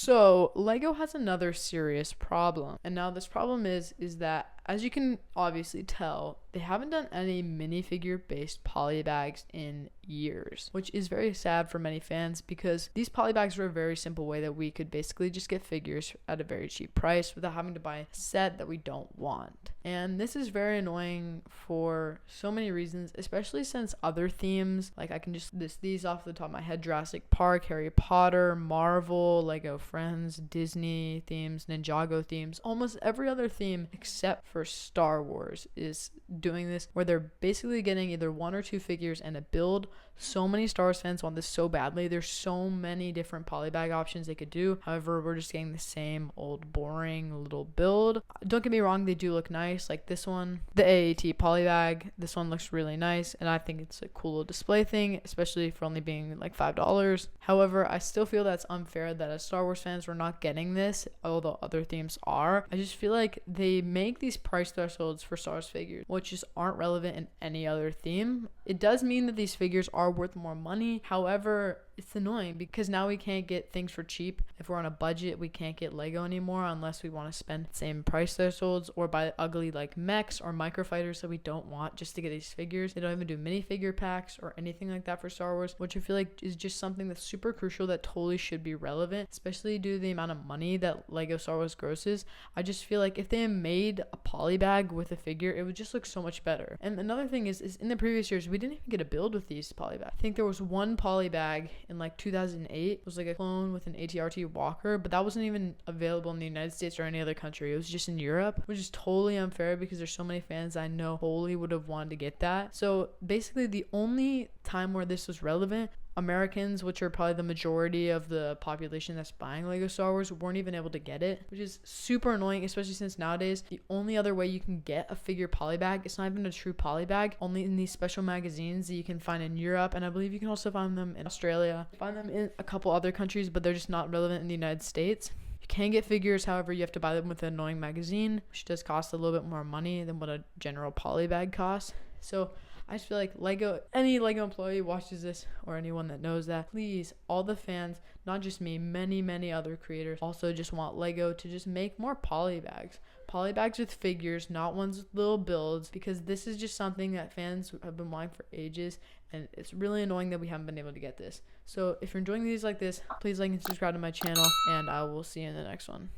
So Lego has another serious problem, and now this problem is that, as you can obviously tell, they haven't done any minifigure based polybags in years, which is very sad for many fans because these polybags are a very simple way that we could basically just get figures at a very cheap price without having to buy a set that we don't want. And this is very annoying for so many reasons, especially since other themes, like I can just list these off the top of my head: Jurassic Park, Harry Potter, Marvel, Lego Friends, Disney themes, Ninjago themes, almost every other theme except for Star Wars is doing this, where they're basically getting either one or two figures and a build. So many Star Wars fans want this so badly. There's so many different polybag options they could do. However, we're just getting the same old boring little build. Don't get me wrong, they do look nice, like this one, the AAT polybag. This one looks really nice, and I think it's a cool little display thing, especially for only being like $5. However, I still feel that's unfair that as Star Wars fans we're not getting this, although other themes are. I just feel like they make these price thresholds for Star Wars figures which just aren't relevant in any other theme. It does mean that these figures are worth more money. However, it's annoying because now we can't get things for cheap. If we're on a budget, we can't get Lego anymore unless we want to spend the same price thresholds or buy ugly like mechs or microfighters that we don't want just to get these figures. They don't even do minifigure packs or anything like that for Star Wars, which I feel like is just something that's super crucial that totally should be relevant, especially due to the amount of money that Lego Star Wars grosses. I just feel like if they made a polybag with a figure, it would just look so much better. And another thing is in the previous years, we didn't even get a build with these polybags. I think there was one polybag in like 2008. It was like a clone with an ATRT walker, but that wasn't even available in the United States or any other country. It was just in Europe, which is totally unfair because there's so many fans I know totally would have wanted to get that. So basically the only time where this was relevant, Americans, which are probably the majority of the population that's buying Lego Star Wars, weren't even able to get it, which is super annoying, especially since nowadays the only other way you can get a figure polybag, it's not even a true polybag, only in these special magazines that you can find in Europe, and I believe you can also find them in Australia, find them in a couple other countries, but they're just not relevant in the United States. You can get figures, however, you have to buy them with an annoying magazine, which does cost a little bit more money than what a general polybag costs. So I just feel like any Lego employee watches this, or anyone that knows that, please, all the fans, not just me, many other creators also just want Lego to just make more polybags with figures, not ones with little builds, because this is just something that fans have been wanting for ages, and it's really annoying that we haven't been able to get this. So if you're enjoying these like this, please like and subscribe to my channel, and I will see you in the next one.